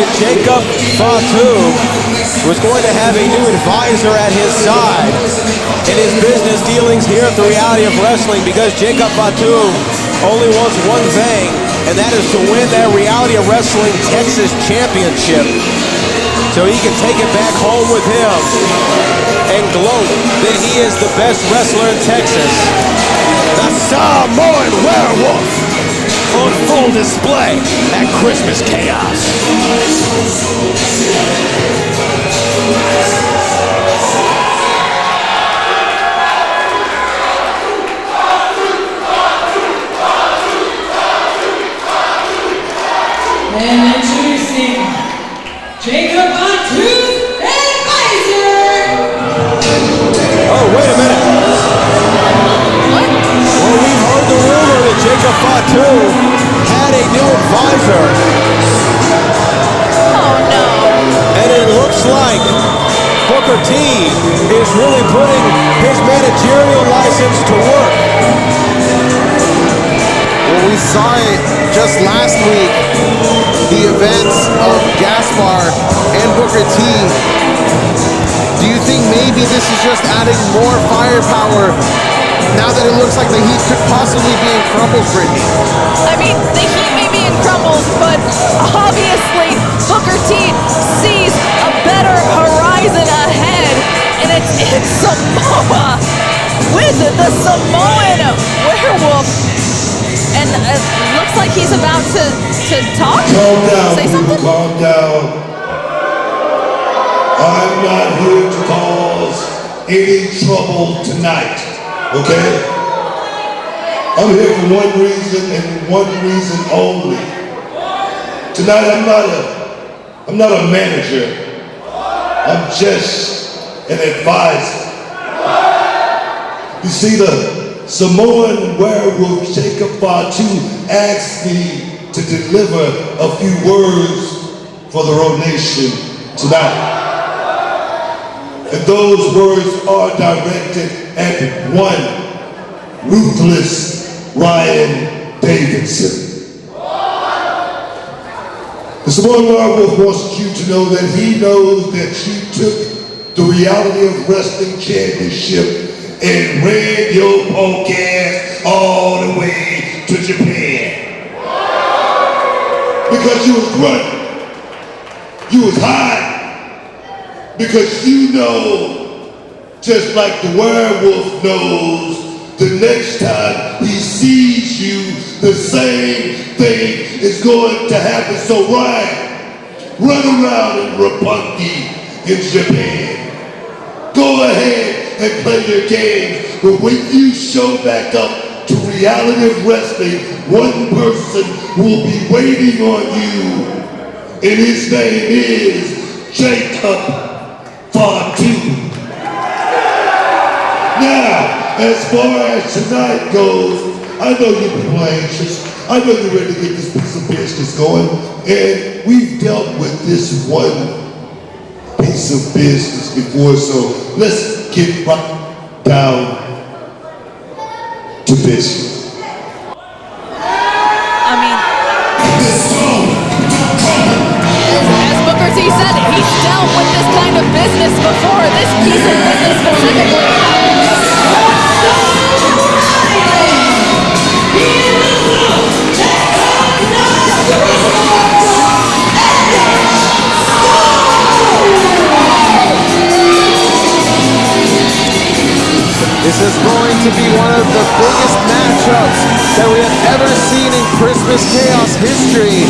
that Jacob Fatu was going to have a new advisor at his side in his business dealings here at the Reality of Wrestling, because Jacob Fatu only wants one thing, and that is to win that Reality of Wrestling Texas Championship so he can take it back home with him and gloat that he is the best wrestler in Texas. The Samoan Werewolf on full display at Christmas Chaos. And introducing Jacob Fatu's advisor. Oh, wait a minute. What? Well, we've heard the rumor that Jacob Fatu had a new advisor. Oh no. And it looks like Booker T is really putting his managerial license to work. Well, we saw it just last week, the events of Gaspar and Booker T. Do you think maybe this is just adding more firepower now that it looks like the Heat could possibly be in crumbles, Brittany? I mean, the Heat may be in crumbles, but obviously Booker T sees a better horizon ahead, and it's in Samoa with the Samoan Werewolf. And it looks like he's about to talk. Calm down, say something. calm down. I'm not here to cause any trouble tonight, okay? I'm here for one reason and one reason only. Tonight I'm not a manager. I'm just an advisor. You see, the Samoan Werewolf Jacob Fatu asked me to deliver a few words for the Road Nation tonight. And those words are directed at one ruthless Ryan Davidson. The Samoan Werewolf wants you to know that he knows that you took the Reality of Wrestling Championship and ran your punk ass all the way to Japan. Because you was grunting, you was hiding, because you know, just like the werewolf knows, the next time he sees you, the same thing is going to happen. So Ryan, run around in Roppongi in Japan. Go ahead and play your game, but when you show back up to Reality of Wrestling, one person will be waiting on you, and his name is Jacob Fatu. Now, as far as tonight goes, I know you people are anxious. I know you're ready to get this piece of business going, and we've dealt with this one piece of business before, so let's get right down to business. I mean, as Booker T said, he's dealt with this kind of business before, this piece of business specifically. This is going to be one of the biggest matchups that we have ever seen in Christmas Chaos history.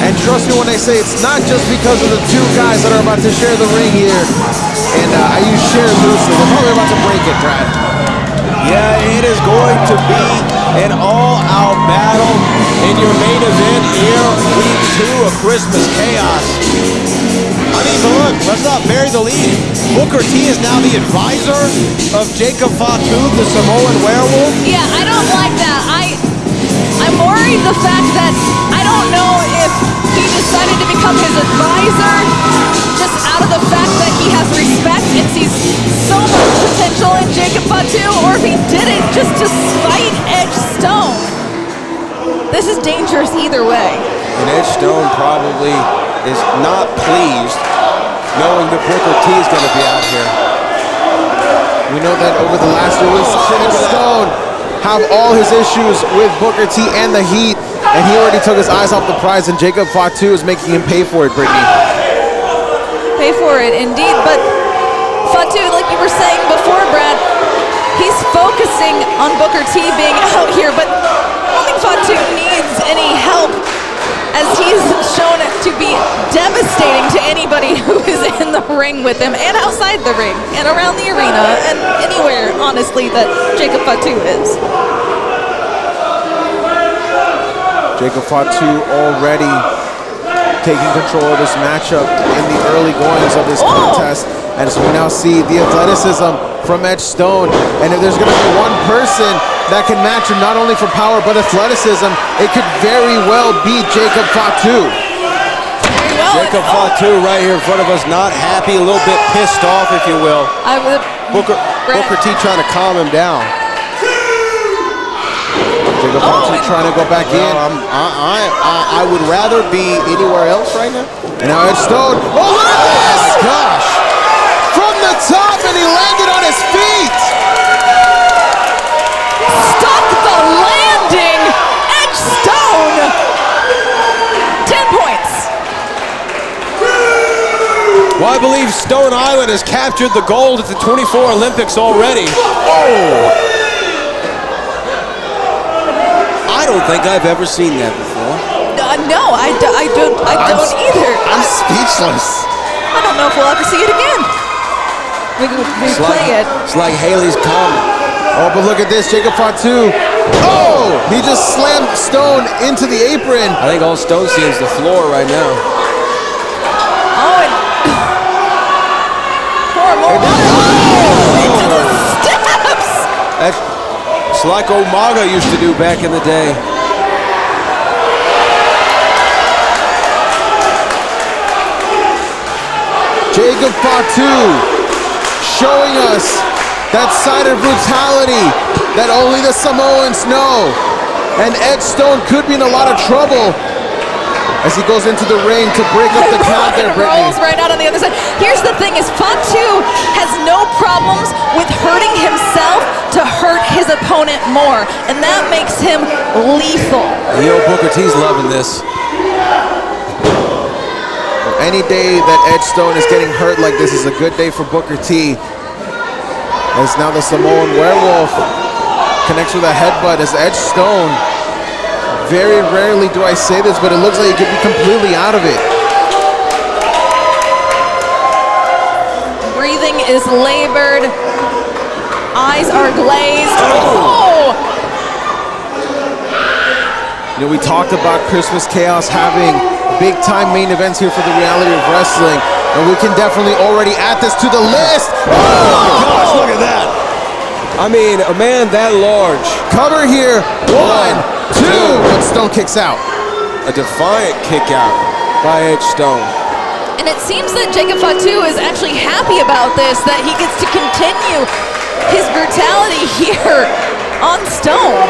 And trust me when I say it's not just because of the two guys that are about to share the ring here. And I use share loosely. We're probably about to break it, Brad. Yeah, it is going to be an all-out battle in your main event here, week 2 of Christmas Chaos. I mean, but look, let's not bury the lead. Booker T is now the advisor of Jacob Fatu, the Samoan Werewolf. Yeah, I don't like that. I'm worried the fact that I don't know if he decided to become his advisor just out of the fact that he has respect and sees so much potential in Jacob Fatu, or if he did it just to spite Edge Stone. This is dangerous either way. And Edge Stone probably is not pleased knowing that Booker T is going to be out here. We know that over the last year, we've seen Stone have all his issues with Booker T and the Heat, and he already took his eyes off the prize, and Jacob Fatu is making him pay for it, Brittany. Pay for it, indeed. But Fatu, like you were saying before, Brad, he's focusing on Booker T being out here, but I don't think Fatu needs any help, as he's shown to be devastating to anybody who is in the ring with him and outside the ring and around the arena and anywhere, honestly, that Jacob Fatu is. Jacob Fatu already taking control of this matchup in the early goings of this contest. And so we now see the athleticism from Edge Stone. And if there's going to be one person that can match him not only for power but athleticism, it could very well be Jacob Fatu. Very well. Jacob Fatu right here in front of us, not happy, a little bit pissed off, if you will. Booker T trying to calm him down. Jacob Fatu trying to go back in. I would rather be anywhere else right now. And now Edge Stone. Oh, look at this! My gosh! From the top, and he landed on his feet. Stop the landing! Edge Stone! 10 points. Well, I believe Stone Island has captured the gold at the 24 Olympics already. Oh! I don't think I've ever seen that before. No, I don't either. I'm speechless. I don't know if we'll ever see it again. We play it. It's like Haley's comment. Oh, but look at this, Jacob Fatu. Oh, he just slammed Stone into the apron. I think all Stone sees is the floor right now. Oh, and pour more water into the steps. It's like 𝐒𝐤𝐷𝐿 used to do back in the day. Jacob Fatu showing us that side of brutality that only the Samoans know. And Edge Stone could be in a lot of trouble as he goes into the ring to break up the count there, Brittany. Rolls right out on the other side. Here's the thing is Fatu has no problems with hurting himself to hurt his opponent more. And that makes him lethal. Yo, Booker T's loving this. Any day that Edge Stone is getting hurt like this is a good day for Booker T. As now the Samoan Werewolf connects with a headbutt as Edge Stone. Very rarely do I say this, but it looks like he could be completely out of it. Breathing is labored. Eyes are glazed. Oh! You know, we talked about Christmas Chaos having big-time main events here for the reality of wrestling, and we can definitely already add this to the list. Oh my gosh, look at that. I mean, a man that large. Cover here, 1, 2, but Stone kicks out. A defiant kick out by Edge Stone. And it seems that Jacob Fatu is actually happy about this, that he gets to continue his brutality here on Stone.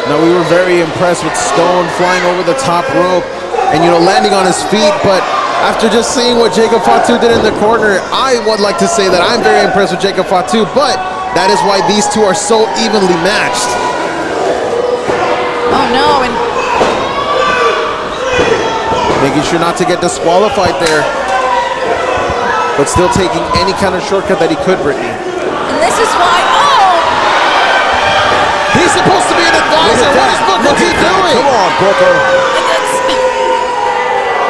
Now, we were very impressed with Stone flying over the top rope and, you know, landing on his feet, but after just seeing what Jacob Fatu did in the corner, I would like to say that I'm very impressed with Jacob Fatu, but that is why these two are so evenly matched. Oh no, and making sure not to get disqualified there, but still taking any kind of shortcut that he could, Brittany. and this is why, He's supposed to be an advisor. What is Booker T doing? Come on, Booker.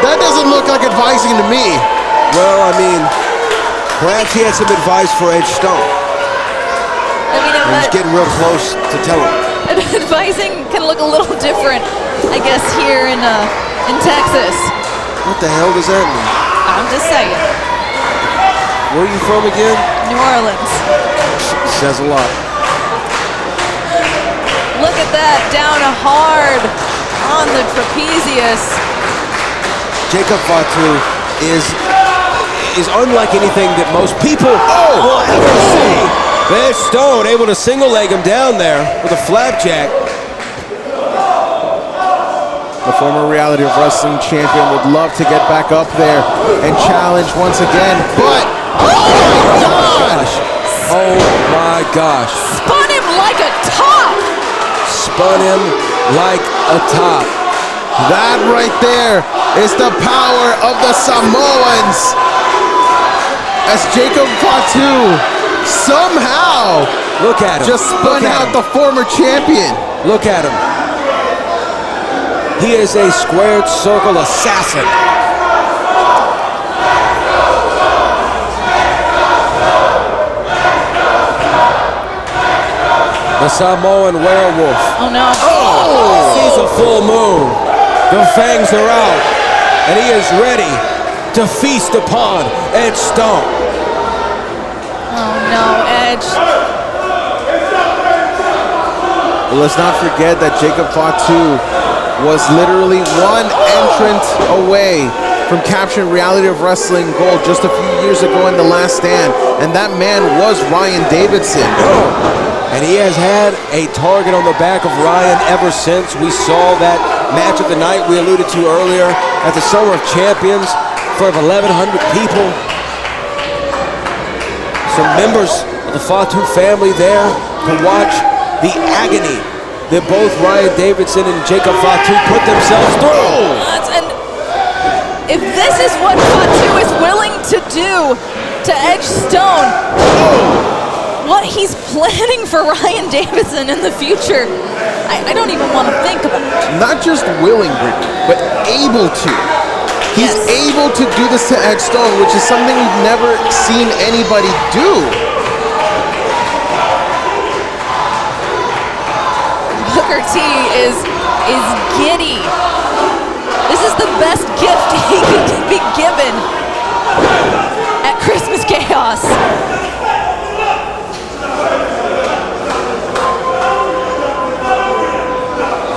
That doesn't look like advising to me. Well, I mean, perhaps he had some advice for Edge Stone. I mean, He's getting real close to tell him. advising can look a little different, I guess, here in Texas. What the hell does that mean? I'm just saying. Where are you from again? New Orleans. Says a lot. Look at that, down hard on the trapezius. Jacob Fatu is unlike anything that most people will ever see. There's Stone able to single leg him down there with a flapjack. The former Reality of Wrestling champion would love to get back up there and challenge once again, but oh my gosh! Oh my gosh. Spun him like a top. Spun him like a top. That right there is the power of the Samoans. As Jacob Fatu somehow Look at him. just spun out the former champion. Look at him. He is a squared circle assassin. The Samoan werewolf. Oh no. Sees a full moon. The fangs are out. And he is ready to feast upon Edge Stone. Oh no, Edge. Well, let's not forget that Jacob Fatu was literally one entrant away from capturing Reality of Wrestling gold just a few years ago in The Last Stand, and that man was Ryan Davidson. And he has had a target on the back of Ryan ever since we saw that match of the night we alluded to earlier at the Summer of Champions for 1,100 people. Some members of the Fatu family there to watch the agony that both Ryan Davidson and Jacob Fatu put themselves through. And if this is what Fatu is willing to do to Edge Stone, what he's planning for Ryan Davidson in the future, I don't even want to think about it. Not just willing, Brittany, but able to. He's able to do this to Edge Stone, which is something we've never seen anybody do. Booker T is giddy. This is the best gift he could be given at Christmas Chaos.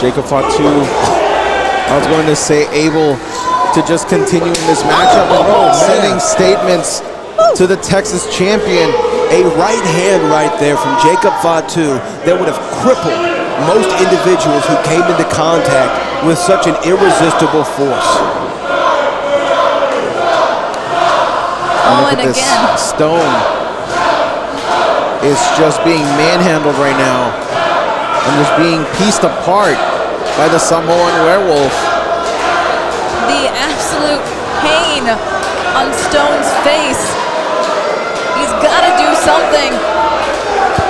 Jacob Fatu, I was going to say, able to just continue in this matchup and sending statements to the Texas champion. A right hand right there from Jacob Fatu that would have crippled most individuals who came into contact with such an irresistible force. Oh, and Look at this. again. Stone is just being manhandled right now and is being pieced apart by the Samoan werewolf. The absolute pain on Stone's face. He's got to do something.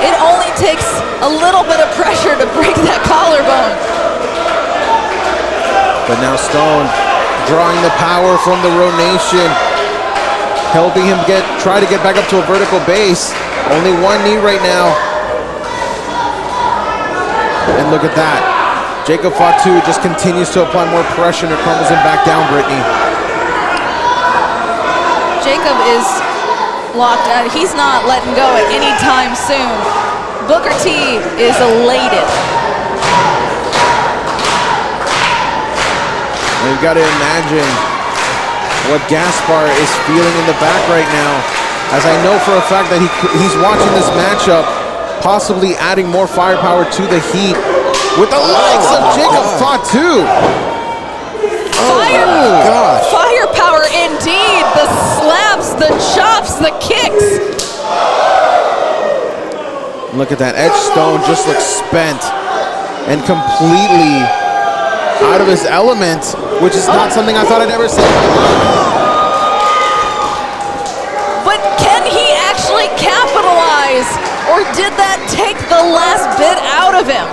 It only takes a little bit of pressure to break that collarbone. But now Stone drawing the power from the Row Nation, helping him try to get back up to a vertical base. Only one knee right now. And look at that. Jacob Fatu just continues to apply more pressure and it crumbles him back down, Brittany. Jacob is locked out. He's not letting go at any time soon. Booker T is elated. You've got to imagine what Gaspar is feeling in the back right now, as I know for a fact that he's watching this matchup, possibly adding more firepower to the heat with the likes of Jacob Fatu. Firepower indeed. The slaps, the chops, the kicks. Look at that. Edge Stone just looks spent and completely out of his element, which is not something I thought I'd ever say. But can he actually capitalize, or did that take the last bit out of him?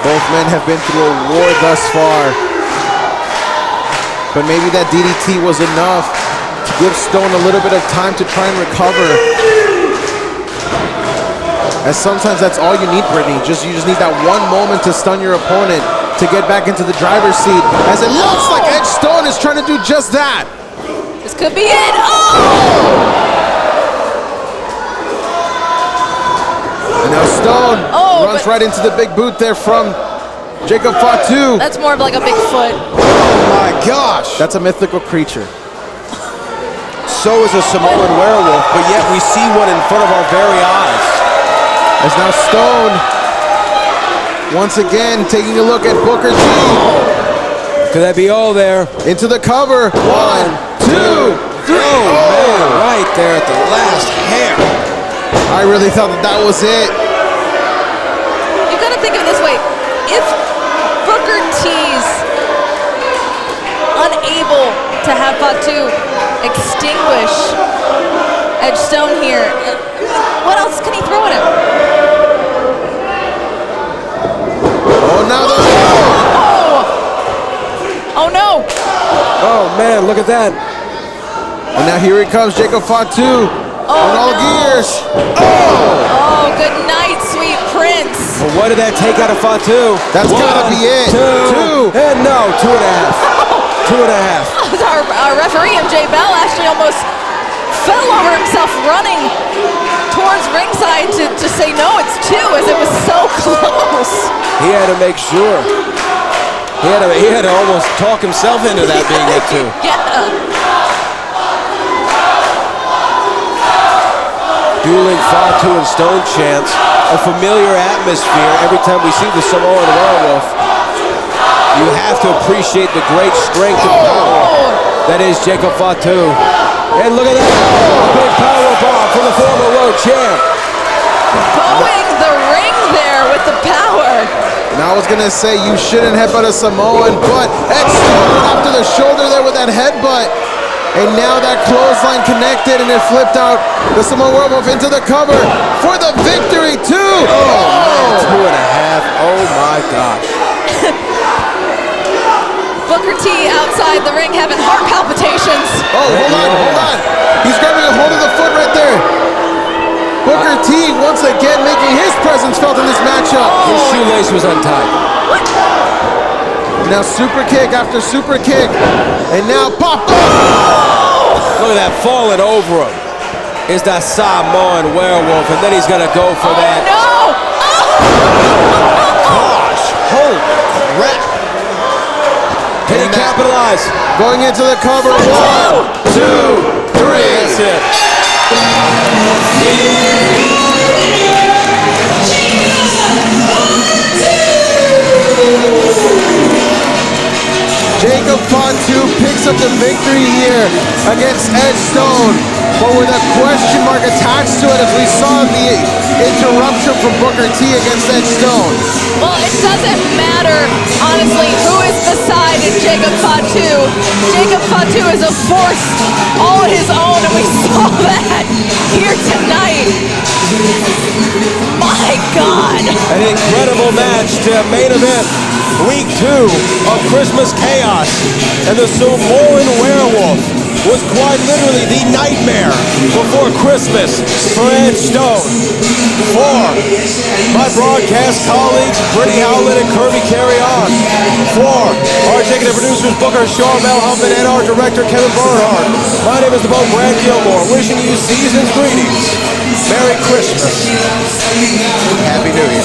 Both men have been through a war thus far, but maybe that DDT was enough to give Stone a little bit of time to try and recover. As sometimes that's all you need, Brittany. You just need that one moment to stun your opponent to get back into the driver's seat. As it looks like Edge Stone is trying to do just that. This could be it. And now Stone runs right into the big boot there from Jacob Fatu. That's more of like a big foot. Oh my gosh. That's a mythical creature. So is a Samoan werewolf, but yet we see one in front of our very eyes. As now Stone, once again, taking a look at Booker T. Could that be all there? Into the cover. 1, 2, 3. Oh, man, right there at the last hair. I really thought that was it. You've got to think of it this way. If Booker T's unable to have Fatu extinguish Edge Stone here, what else can he throw at him? Oh, now there's Oh no! Oh, man, look at that. And now here he comes, Jacob Fatu on all gears. Oh, good night, sweet prince. Well, what did that take out of Fatu? That's gotta be it. 2, and no, 2.5. 2.5. Our referee, 𝐒𝐨𝐫𝐞, actually almost fell over himself running towards ringside to say no, it's 2, as it was so close. He had to make sure. He had to almost talk himself into that being a 2. Yeah. Dueling Fatu and Stone chants, a familiar atmosphere every time we see the Samoan Werewolf. You have to appreciate the great strength and power that is Jacob Fatu. And look at that, a big power bomb for the former world champ. Bowing the ring there with the power. And I was gonna say you shouldn't headbutt a Samoan, but Edge Stone went after the shoulder there with that headbutt. And now that clothesline connected and it flipped out the Samoan Werewolf into the cover for the victory too. Oh, 2.5, oh my gosh. Booker T outside the ring having heart palpitations. Oh, hold on. He's grabbing a hold of the foot right there. Booker T once again making his presence felt in this matchup. His shoelace was untied. What? Now super kick after super kick. And now pop. Look at that, falling over him is that Samoan Werewolf, and then he's gonna go for that. No! Gosh, holy crap. Can he capitalize? Going into the cover. 1, 2, 3. That's it. Jacob Fatu picks up the victory here against Edge Stone, but with a question mark attached to it as we saw the interruption from Booker T against Edge Stone. Well, it doesn't matter, honestly, who is beside Jacob Fatu. Jacob Fatu is a force all his own, and we saw that here tonight. My God. An incredible match to main event week 2 of Christmas Chaos. And the Samoan Werewolf was quite literally the nightmare before Christmas for Edge Stone. For my broadcast colleagues, Brittany Howlett and Kirby Carry On. For our executive producers, Booker Shaw, Mel Huffman, and our director, Kevin Bernhardt. My name is the Boat Brad Gilmore, wishing you season's greetings. Merry Christmas. Happy New Year.